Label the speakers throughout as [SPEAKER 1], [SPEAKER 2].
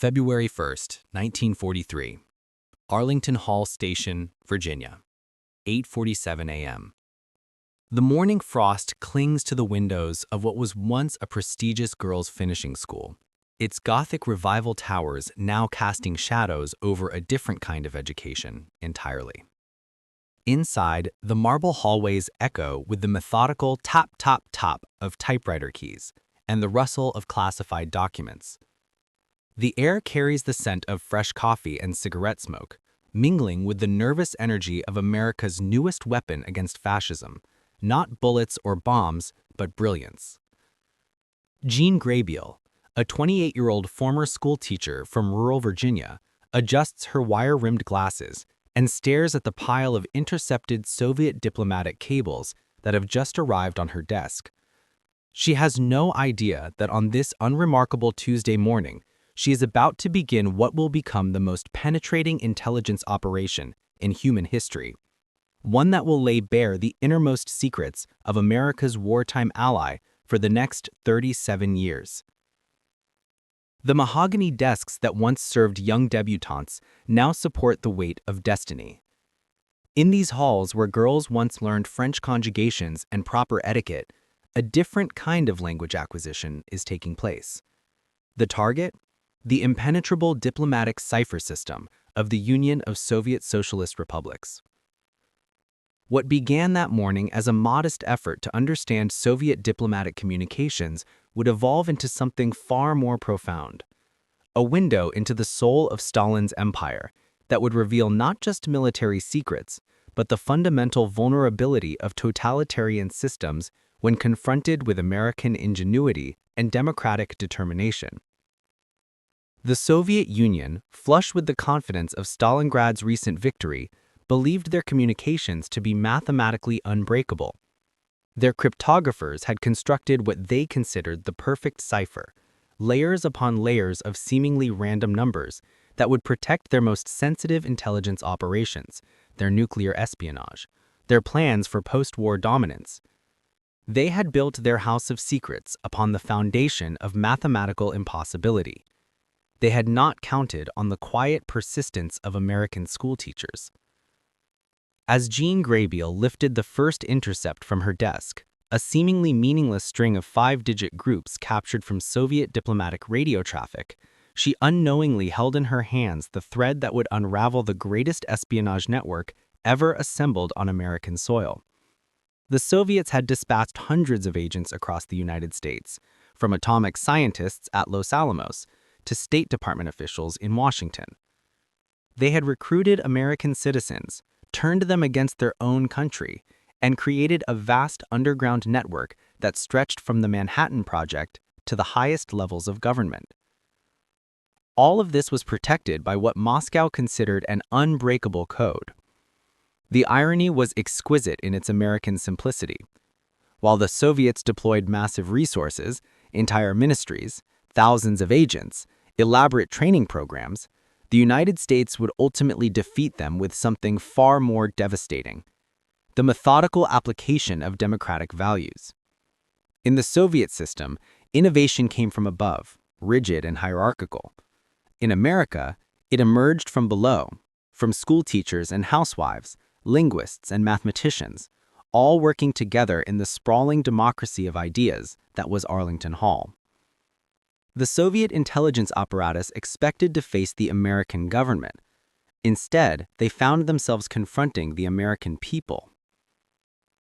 [SPEAKER 1] February 1st, 1943. Arlington Hall Station, Virginia. 8:47 a.m. The morning frost clings to the windows of what was once a prestigious girls' finishing school, its Gothic revival towers now casting shadows over a different kind of education entirely. Inside, the marble hallways echo with the methodical tap, tap, tap of typewriter keys and the rustle of classified documents. The air carries the scent of fresh coffee and cigarette smoke, mingling with the nervous energy of America's newest weapon against fascism, not bullets or bombs, but brilliance. Gene Grabeel, a 28-year-old former schoolteacher from rural Virginia, adjusts her wire-rimmed glasses and stares at the pile of intercepted Soviet diplomatic cables that have just arrived on her desk. She has no idea that on this unremarkable Tuesday morning, she is about to begin what will become the most penetrating intelligence operation in human history, one that will lay bare the innermost secrets of America's wartime ally for the next 37 years. The mahogany desks that once served young debutantes now support the weight of destiny. In these halls where girls once learned French conjugations and proper etiquette, a different kind of language acquisition is taking place. The target? The impenetrable diplomatic cipher system of the Union of Soviet Socialist Republics. What began that morning as a modest effort to understand Soviet diplomatic communications would evolve into something far more profound. A window into the soul of Stalin's empire that would reveal not just military secrets, but the fundamental vulnerability of totalitarian systems when confronted with American ingenuity and democratic determination. The Soviet Union, flush with the confidence of Stalingrad's recent victory, believed their communications to be mathematically unbreakable. Their cryptographers had constructed what they considered the perfect cipher, layers upon layers of seemingly random numbers that would protect their most sensitive intelligence operations, their nuclear espionage, their plans for post-war dominance. They had built their house of secrets upon the foundation of mathematical impossibility. They had not counted on the quiet persistence of American schoolteachers. As Gene Grabeel lifted the first intercept from her desk, a seemingly meaningless string of 5-digit groups captured from Soviet diplomatic radio traffic, she unknowingly held in her hands the thread that would unravel the greatest espionage network ever assembled on American soil. The Soviets had dispatched hundreds of agents across the United States, from atomic scientists at Los Alamos to State Department officials in Washington. They had recruited American citizens, turned them against their own country, and created a vast underground network that stretched from the Manhattan Project to the highest levels of government. All of this was protected by what Moscow considered an unbreakable code. The irony was exquisite in its American simplicity. While the Soviets deployed massive resources, entire ministries, thousands of agents, elaborate training programs, the United States would ultimately defeat them with something far more devastating: the methodical application of democratic values. In the Soviet system, innovation came from above, rigid and hierarchical. In America, it emerged from below, from schoolteachers and housewives, linguists and mathematicians, all working together in the sprawling democracy of ideas that was Arlington Hall. The Soviet intelligence apparatus expected to face the American government. Instead, they found themselves confronting the American people.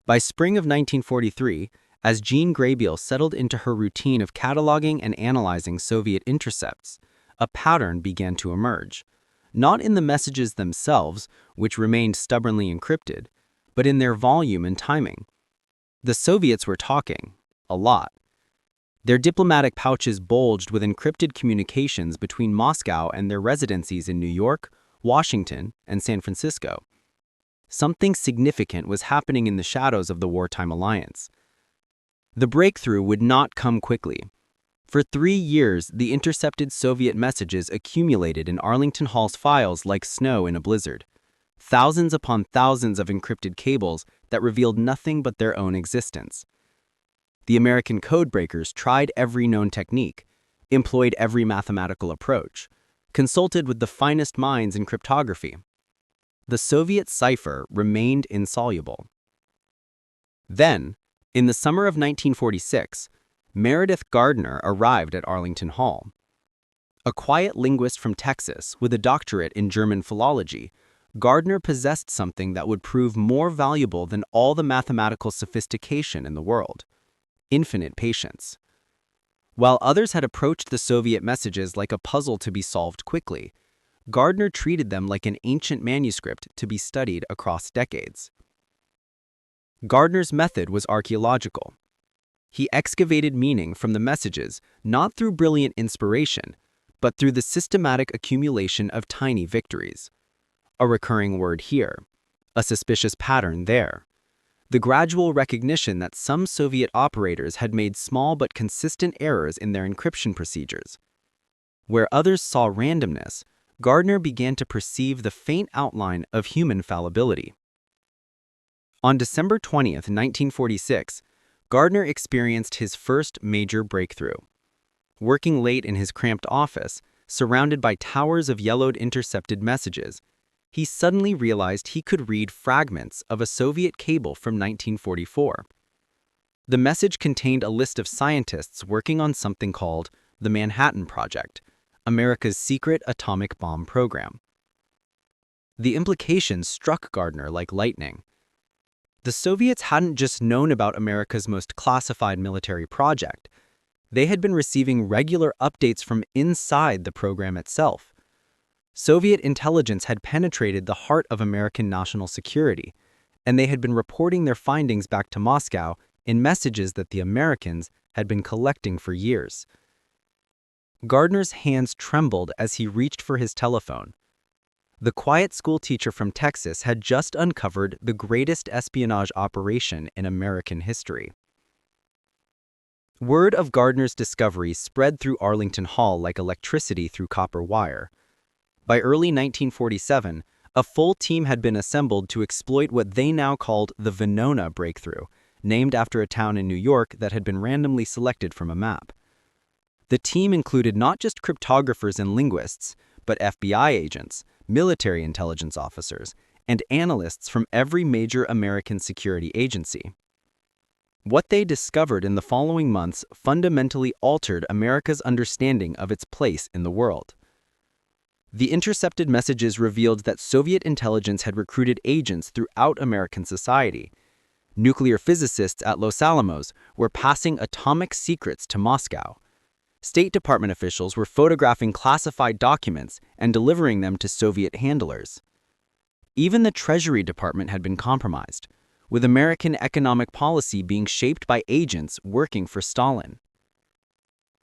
[SPEAKER 1] By spring of 1943, as Gene Grabeel settled into her routine of cataloging and analyzing Soviet intercepts, a pattern began to emerge, not in the messages themselves, which remained stubbornly encrypted, but in their volume and timing. The Soviets were talking, a lot. Their diplomatic pouches bulged with encrypted communications between Moscow and their residencies in New York, Washington, and San Francisco. Something significant was happening in the shadows of the wartime alliance. The breakthrough would not come quickly. For 3 years, the intercepted Soviet messages accumulated in Arlington Hall's files like snow in a blizzard. Thousands upon thousands of encrypted cables that revealed nothing but their own existence. The American codebreakers tried every known technique, employed every mathematical approach, consulted with the finest minds in cryptography. The Soviet cipher remained insoluble. Then, in the summer of 1946, Meredith Gardner arrived at Arlington Hall. A quiet linguist from Texas with a doctorate in German philology, Gardner possessed something that would prove more valuable than all the mathematical sophistication in the world: infinite patience. While others had approached the Soviet messages like a puzzle to be solved quickly, Gardner treated them like an ancient manuscript to be studied across decades. Gardner's method was archaeological. He excavated meaning from the messages not through brilliant inspiration, but through the systematic accumulation of tiny victories. A recurring word here, a suspicious pattern there. The gradual recognition that some Soviet operators had made small but consistent errors in their encryption procedures. Where others saw randomness, Gardner began to perceive the faint outline of human fallibility. On December 20, 1946, Gardner experienced his first major breakthrough. Working late in his cramped office, surrounded by towers of yellowed intercepted messages, he suddenly realized he could read fragments of a Soviet cable from 1944. The message contained a list of scientists working on something called the Manhattan Project, America's secret atomic bomb program. The implications struck Gardner like lightning. The Soviets hadn't just known about America's most classified military project. They had been receiving regular updates from inside the program itself. Soviet intelligence had penetrated the heart of American national security, and they had been reporting their findings back to Moscow in messages that the Americans had been collecting for years. Gardner's hands trembled as he reached for his telephone. The quiet schoolteacher from Texas had just uncovered the greatest espionage operation in American history. Word of Gardner's discovery spread through Arlington Hall like electricity through copper wire. By early 1947, a full team had been assembled to exploit what they now called the Venona breakthrough, named after a town in New York that had been randomly selected from a map. The team included not just cryptographers and linguists, but FBI agents, military intelligence officers, and analysts from every major American security agency. What they discovered in the following months fundamentally altered America's understanding of its place in the world. The intercepted messages revealed that Soviet intelligence had recruited agents throughout American society. Nuclear physicists at Los Alamos were passing atomic secrets to Moscow. State Department officials were photographing classified documents and delivering them to Soviet handlers. Even the Treasury Department had been compromised, with American economic policy being shaped by agents working for Stalin.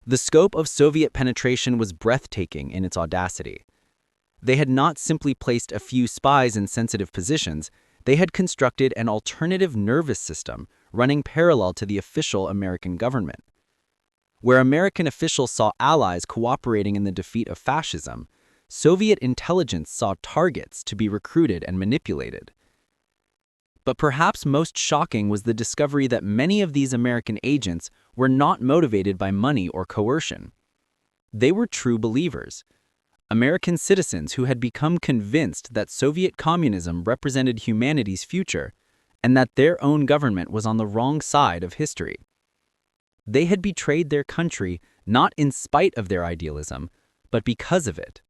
[SPEAKER 1] The scope of Soviet penetration was breathtaking in its audacity. They had not simply placed a few spies in sensitive positions, they had constructed an alternative nervous system running parallel to the official American government. Where American officials saw allies cooperating in the defeat of fascism, Soviet intelligence saw targets to be recruited and manipulated. But perhaps most shocking was the discovery that many of these American agents were not motivated by money or coercion. They were true believers. American citizens who had become convinced that Soviet communism represented humanity's future and that their own government was on the wrong side of history. They had betrayed their country not in spite of their idealism, but because of it.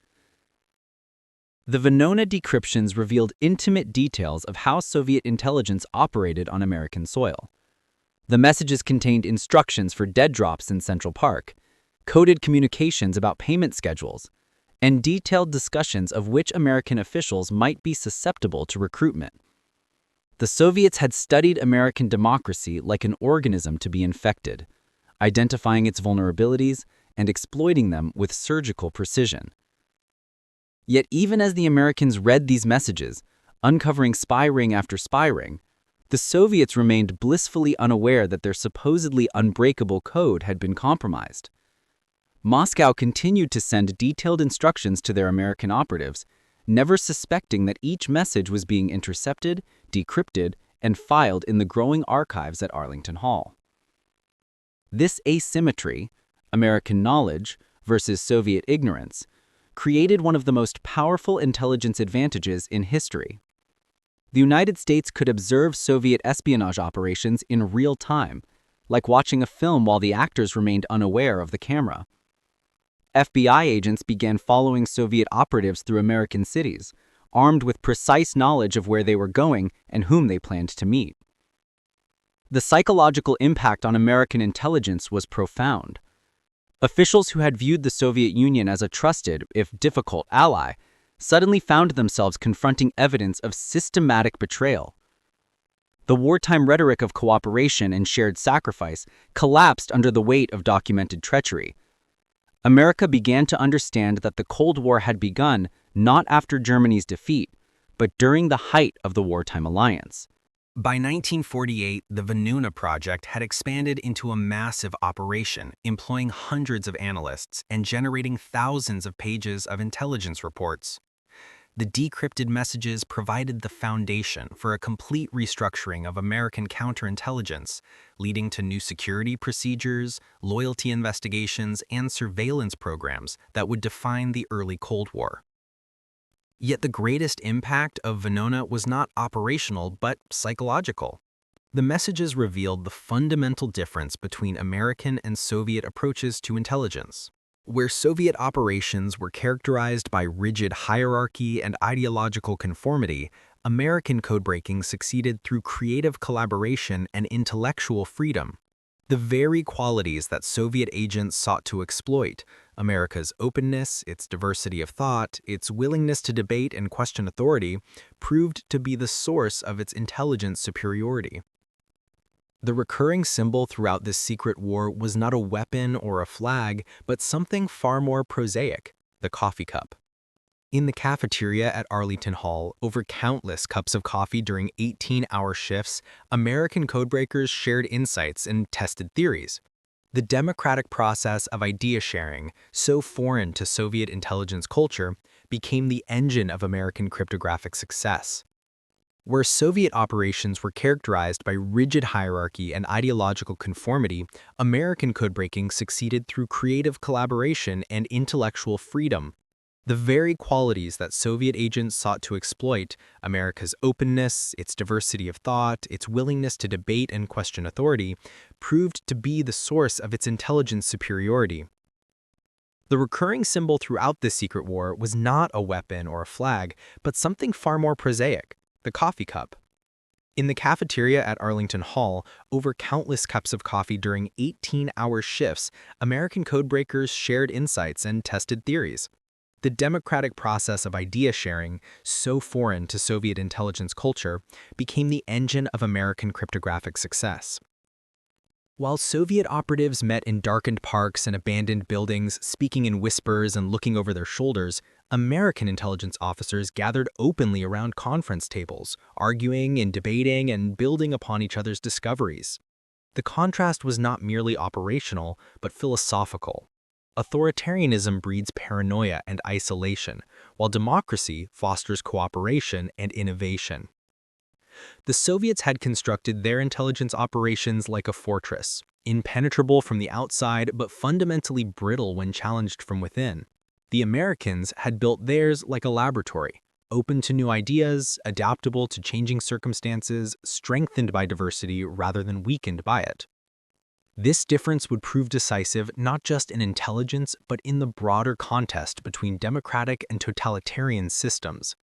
[SPEAKER 1] The Venona decryptions revealed intimate details of how Soviet intelligence operated on American soil. The messages contained instructions for dead drops in Central Park, coded communications about payment schedules, and detailed discussions of which American officials might be susceptible to recruitment. The Soviets had studied American democracy like an organism to be infected, identifying its vulnerabilities and exploiting them with surgical precision. Yet even as the Americans read these messages, uncovering spy ring after spy ring, the Soviets remained blissfully unaware that their supposedly unbreakable code had been compromised. Moscow continued to send detailed instructions to their American operatives, never suspecting that each message was being intercepted, decrypted, and filed in the growing archives at Arlington Hall. This asymmetry, American knowledge versus Soviet ignorance,
[SPEAKER 2] created one of the most powerful intelligence advantages in history. The United States could observe Soviet espionage operations in real time, like watching a film while the actors remained unaware of the camera. FBI agents began following Soviet operatives through American cities, armed with precise knowledge of where they were going and whom they planned to meet. The psychological impact on American intelligence was profound. Officials who had viewed the Soviet Union as a trusted, if difficult, ally suddenly found themselves confronting evidence of systematic betrayal. The wartime rhetoric of cooperation and shared sacrifice collapsed under the weight of documented treachery. America began to understand that the Cold War had begun not after Germany's defeat, but during the height of the wartime alliance.
[SPEAKER 1] By 1948, the Venona project had expanded into a massive operation, employing hundreds of analysts and generating thousands of pages of intelligence reports. The decrypted messages provided the foundation for a complete restructuring of American counterintelligence, leading to new security procedures, loyalty investigations, and surveillance programs that would define the early Cold War. Yet the greatest impact of Venona was not operational but psychological. The messages revealed the fundamental difference between American and Soviet approaches to intelligence. Where Soviet operations were characterized by rigid hierarchy and ideological conformity, American codebreaking succeeded through creative collaboration and intellectual freedom. The very qualities that Soviet agents sought to exploit, America's openness, its diversity of thought, its willingness to debate and question authority, proved to be the source of its intelligence superiority. The recurring symbol throughout this secret war was not a weapon or a flag, but something far more prosaic, the coffee cup. In the cafeteria at Arlington Hall, over countless cups of coffee during 18-hour shifts, American codebreakers shared insights and tested theories. The democratic process of idea sharing, so foreign to Soviet intelligence culture, became the engine of American cryptographic success. Where Soviet operations were characterized by rigid hierarchy and ideological conformity, American codebreaking succeeded through creative collaboration and intellectual freedom. The very qualities that Soviet agents sought to exploit, America's openness, its diversity of thought, its willingness to debate and question authority, proved to be the source of its intelligence superiority. The recurring symbol throughout this secret war was not a weapon or a flag, but something far more prosaic, the coffee cup. In the cafeteria at Arlington Hall, over countless cups of coffee during 18-hour shifts, American codebreakers shared insights and tested theories. The democratic process of idea sharing, so foreign to Soviet intelligence culture, became the engine of American cryptographic success. While Soviet operatives met in darkened parks and abandoned buildings, speaking in whispers and looking over their shoulders, American intelligence officers gathered openly around conference tables, arguing and debating and building upon each other's discoveries. The contrast was not merely operational, but philosophical. Authoritarianism breeds paranoia and isolation, while democracy fosters cooperation and innovation. The Soviets had constructed their intelligence operations like a fortress, impenetrable from the outside but fundamentally brittle when challenged from within. The Americans had built theirs like a laboratory, open to new ideas, adaptable to changing circumstances, strengthened by diversity rather than weakened by it. This difference would prove decisive not just in intelligence but in the broader contest between democratic and totalitarian systems.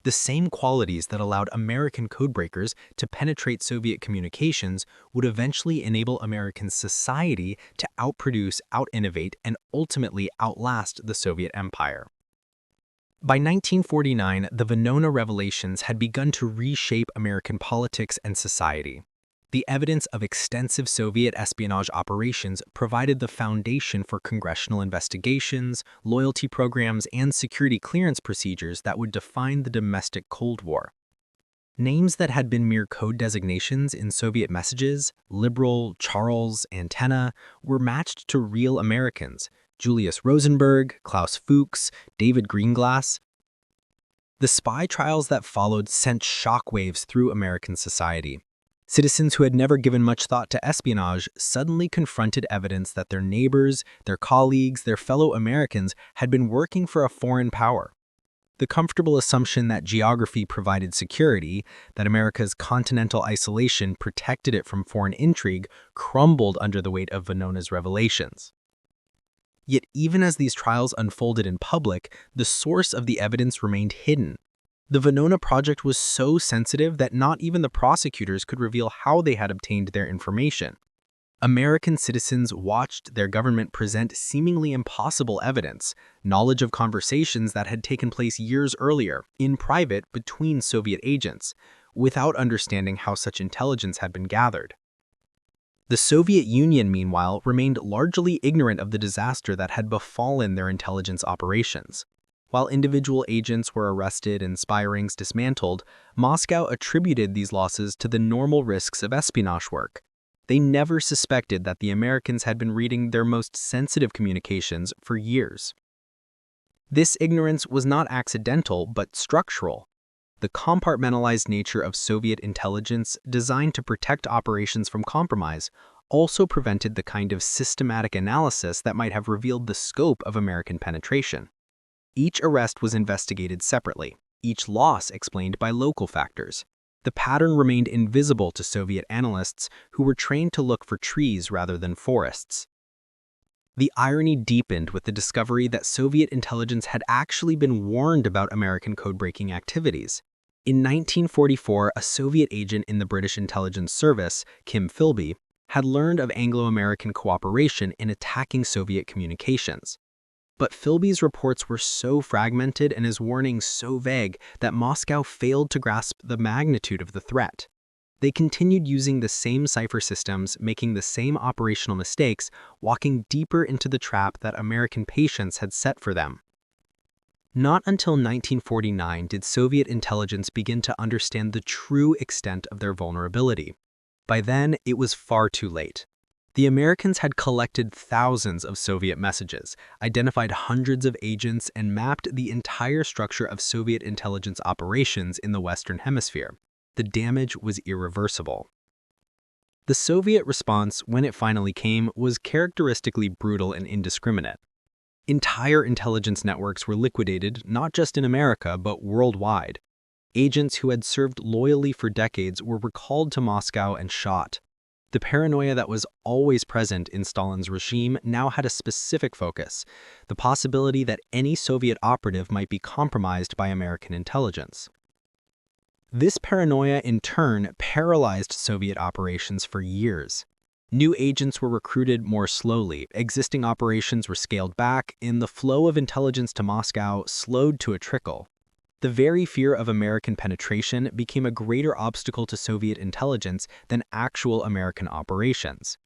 [SPEAKER 1] The same qualities that allowed American codebreakers to penetrate Soviet communications would eventually enable American society to outproduce, out-innovate, and ultimately outlast the Soviet Empire. By 1949, the Venona revelations had begun to reshape American politics and society. The evidence of extensive Soviet espionage operations provided the foundation for congressional investigations, loyalty programs, and security clearance procedures that would define the domestic Cold War. Names that had been mere code designations in Soviet messages, Liberal, Charles, Antenna, were matched to real Americans, Julius Rosenberg, Klaus Fuchs, David Greenglass. The spy trials that followed sent shockwaves through American society.
[SPEAKER 2] Citizens who had never given much thought to espionage suddenly confronted evidence that their neighbors, their colleagues, their fellow Americans had been working for a foreign power. The comfortable assumption that geography provided security, that America's continental isolation protected it from foreign intrigue, crumbled under the weight of Venona's revelations. Yet even as these trials unfolded in public, the source of the evidence remained hidden. The Venona project was so sensitive that not even the prosecutors could reveal how they had obtained their information. American citizens watched their government present seemingly impossible evidence, knowledge of conversations that had taken place years earlier, in private between Soviet agents, without understanding how such intelligence had been gathered. The Soviet Union, meanwhile, remained largely ignorant of the disaster that had befallen their intelligence operations. While individual agents were arrested and spy rings dismantled, Moscow attributed these losses to the normal risks of espionage work. They never suspected that the Americans had been reading their most sensitive communications for years. This ignorance was not accidental, but structural. The compartmentalized nature of Soviet intelligence, designed to protect operations from compromise, also prevented the kind of systematic analysis that might have revealed the scope of American penetration. Each arrest was investigated separately, each loss explained by local factors. The pattern remained invisible to Soviet analysts who were trained to look for trees rather than forests. The irony deepened with the discovery that Soviet intelligence had actually been warned about American code-breaking activities. In 1944, a Soviet agent in the British intelligence service, Kim Philby, had learned of Anglo-American cooperation in attacking Soviet communications. But Philby's reports were so fragmented and his warnings so vague that Moscow failed to grasp the magnitude of the threat. They continued using the same cipher systems, making the same operational mistakes, walking deeper into the trap that American patience had set for them. Not until 1949 did Soviet intelligence begin to understand the true extent of their vulnerability. By then, it was far too late. The Americans had collected thousands of Soviet messages, identified hundreds of agents, and mapped the entire structure of Soviet intelligence operations in the Western Hemisphere. The damage was irreversible. The Soviet response, when it finally came, was characteristically brutal and indiscriminate. Entire intelligence networks were liquidated, not just in America, but worldwide. Agents who had served loyally for decades were recalled to Moscow and shot. The paranoia that was always present in Stalin's regime now had a specific focus: the possibility that any Soviet operative might be compromised by American intelligence. This paranoia, in turn, paralyzed Soviet operations for years. New agents were recruited more slowly, existing operations were scaled back, and the flow of intelligence to Moscow slowed to a trickle. The very fear of American penetration became a greater obstacle to Soviet intelligence than actual American operations.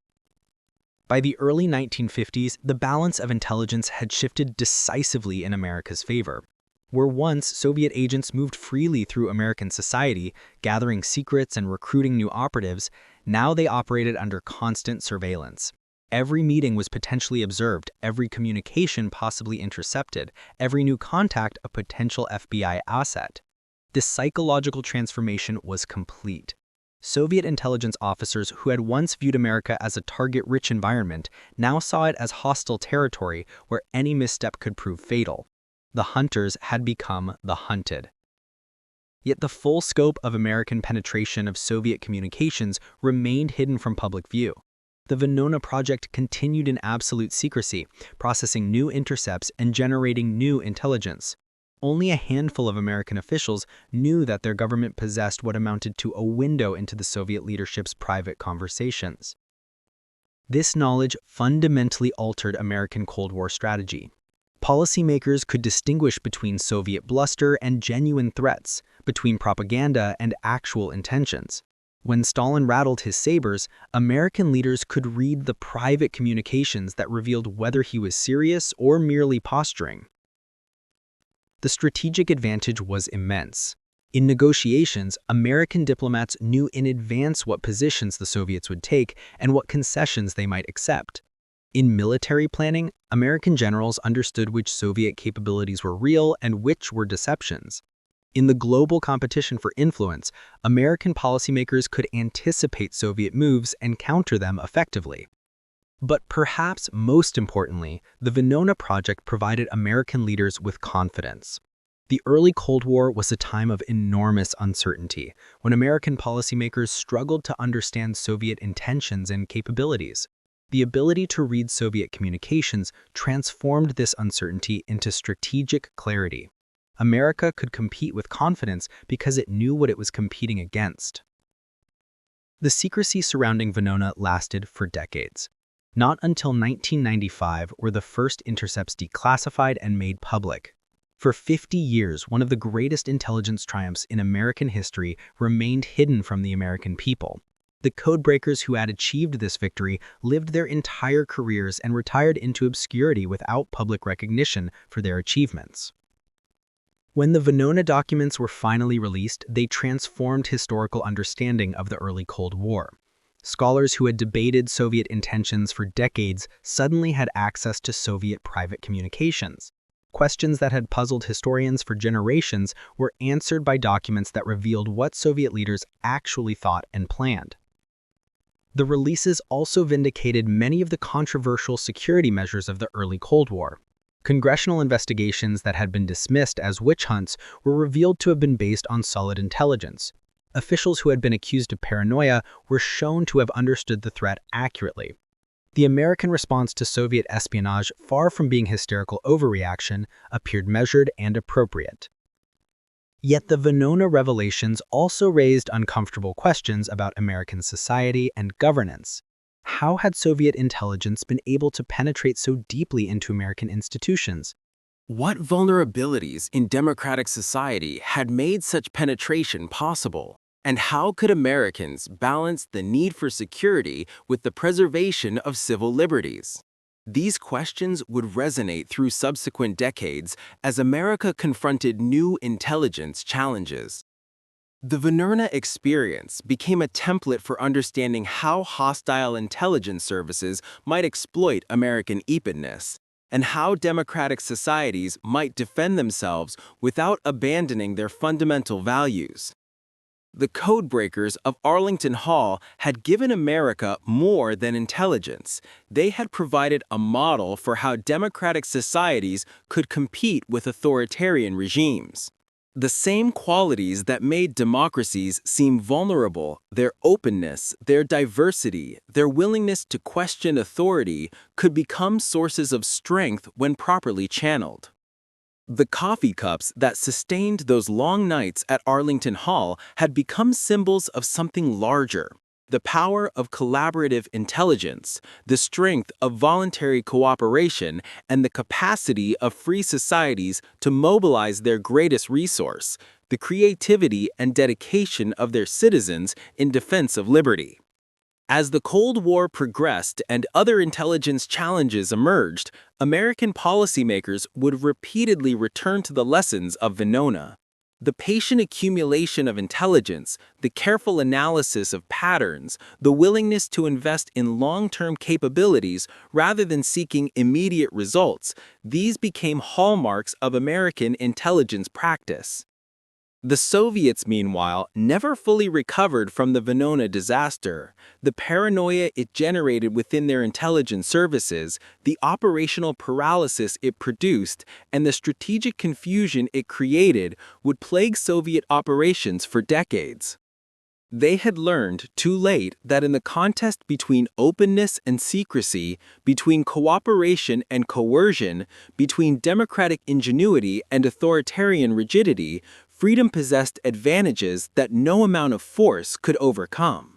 [SPEAKER 2] By the early 1950s, the balance of intelligence had shifted decisively in America's favor. Where once Soviet agents moved freely through American society, gathering secrets and recruiting new operatives, now they operated under constant surveillance. Every meeting was potentially observed, every communication possibly intercepted, every new contact a potential FBI asset. This psychological transformation was complete. Soviet intelligence officers who had once viewed America as a target-rich environment now saw it as hostile territory where any misstep could prove fatal. The hunters had become the hunted. Yet the full scope of American penetration of Soviet communications remained hidden from public view. The Venona project continued in absolute secrecy, processing new intercepts and generating new intelligence. Only a handful of American officials knew that their government possessed what amounted to a window into the Soviet leadership's private conversations. This knowledge fundamentally altered American Cold War strategy. Policymakers could distinguish between Soviet bluster and genuine threats, between propaganda and actual intentions. When Stalin rattled his sabers, American leaders could read the private communications that revealed whether he was serious or merely posturing. The strategic advantage was immense. In negotiations, American diplomats knew in advance what positions the Soviets would take and what concessions they might accept. In military planning, American generals understood which Soviet capabilities were real and which were deceptions. In the global competition for influence, American policymakers could anticipate Soviet moves and counter them effectively. But perhaps most importantly, the Venona project provided American leaders with confidence. The early Cold War was a time of enormous uncertainty, when American policymakers struggled to understand Soviet intentions and capabilities. The ability to read Soviet communications transformed this uncertainty into strategic clarity. America could compete with confidence because it knew what it was competing against. The secrecy surrounding Venona lasted for decades. Not until 1995 were the first intercepts declassified and made public. For 50 years, one of the greatest intelligence triumphs in American history remained hidden from the American people. The codebreakers who had achieved this victory lived their entire careers and retired into obscurity without public recognition for their achievements. When the Venona documents were finally released, they transformed historical understanding of the early Cold War. Scholars who had debated Soviet intentions for decades suddenly had access to Soviet private communications. Questions that had puzzled historians for generations were answered by documents that revealed what Soviet leaders actually thought and planned. The releases also vindicated many of the controversial security measures of the early Cold War. Congressional investigations that had been dismissed as witch hunts were revealed to have been based on solid intelligence. Officials who had been accused of paranoia were shown to have understood the threat accurately. The American response to Soviet espionage, far from being hysterical overreaction, appeared measured and appropriate. Yet the Venona revelations also raised uncomfortable questions about American society and governance. How had Soviet intelligence been able to penetrate so deeply into American institutions?
[SPEAKER 3] What vulnerabilities in democratic society had made such penetration possible? And how could Americans balance the need for security with the preservation of civil liberties? These questions would resonate through subsequent decades as America confronted new intelligence challenges. The Venona experience became a template for understanding how hostile intelligence services might exploit American openness, and how democratic societies might defend themselves without abandoning their fundamental values. The codebreakers of Arlington Hall had given America more than intelligence. They had provided a model for how democratic societies could compete with authoritarian regimes. The same qualities that made democracies seem vulnerable, their openness, their diversity, their willingness to question authority, could become sources of strength when properly channeled. The coffee cups that sustained those long nights at Arlington Hall had become symbols of something larger: the power of collaborative intelligence, the strength of voluntary cooperation, and the capacity of free societies to mobilize their greatest resource, the creativity and dedication of their citizens in defense of liberty. As the Cold War progressed and other intelligence challenges emerged, American policymakers would repeatedly return to the lessons of Venona. The patient accumulation of intelligence, the careful analysis of patterns, the willingness to invest in long-term capabilities rather than seeking immediate results, these became hallmarks of American intelligence practice. The Soviets, meanwhile, never fully recovered from the Venona disaster. The paranoia it generated within their intelligence services, the operational paralysis it produced, and the strategic confusion it created would plague Soviet operations for decades. They had learned, too late, that in the contest between openness and secrecy, between cooperation and coercion, between democratic ingenuity and authoritarian rigidity, freedom possessed advantages that no amount of force could overcome.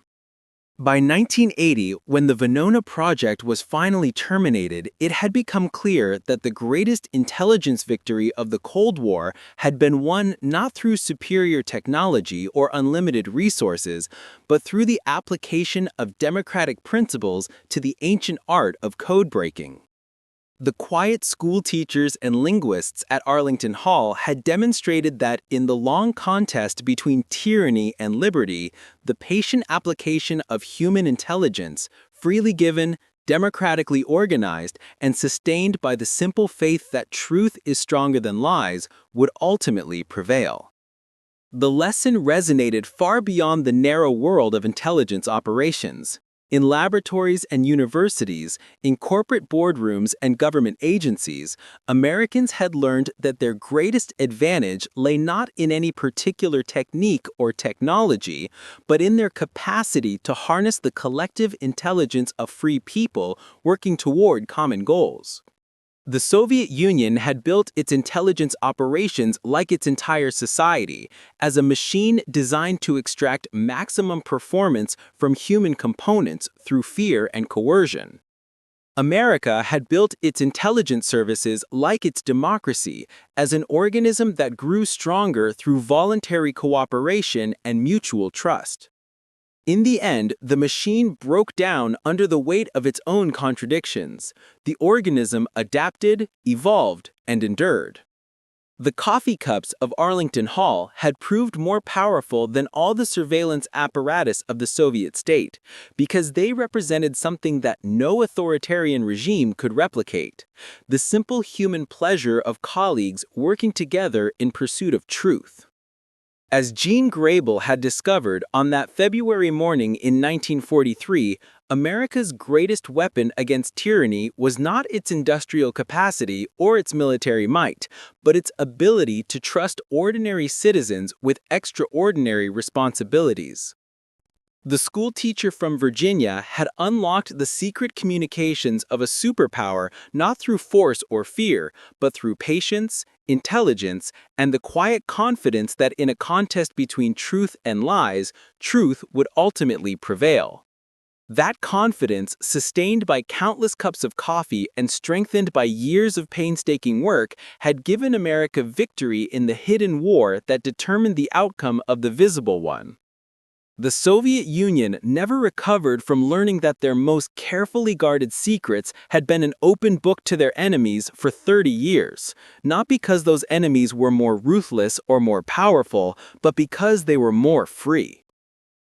[SPEAKER 3] By 1980, when the Venona project was finally terminated, it had become clear that the greatest intelligence victory of the Cold War had been won not through superior technology or unlimited resources, but through the application of democratic principles to the ancient art of codebreaking. The quiet school teachers and linguists at Arlington Hall had demonstrated that in the long contest between tyranny and liberty, the patient application of human intelligence, freely given, democratically organized, and sustained by the simple faith that truth is stronger than lies, would ultimately prevail. The lesson resonated far beyond the narrow world of intelligence operations. In laboratories and universities, in corporate boardrooms and government agencies, Americans had learned that their greatest advantage lay not in any particular technique or technology, but in their capacity to harness the collective intelligence of free people working toward common goals. The Soviet Union had built its intelligence operations like its entire society, as a machine designed to extract maximum performance from human components through fear and coercion. America had built its intelligence services like its democracy, as an organism that grew stronger through voluntary cooperation and mutual trust. In the end, the machine broke down under the weight of its own contradictions. The organism adapted, evolved, and endured. The coffee cups of Arlington Hall had proved more powerful than all the surveillance apparatus of the Soviet state, because they represented something that no authoritarian regime could replicate: the simple human pleasure of colleagues working together in pursuit of truth. As Gene Grabeel had discovered on that February morning in 1943, America's greatest weapon against tyranny was not its industrial capacity or its military might, but its ability to trust ordinary citizens with extraordinary responsibilities. The schoolteacher from Virginia had unlocked the secret communications of a superpower not through force or fear, but through patience, intelligence, and the quiet confidence that in a contest between truth and lies, truth would ultimately prevail. That confidence, sustained by countless cups of coffee and strengthened by years of painstaking work, had given America victory in the hidden war that determined the outcome of the visible one. The Soviet Union never recovered from learning that their most carefully guarded secrets had been an open book to their enemies for 30 years, not because those enemies were more ruthless or more powerful, but because they were more free.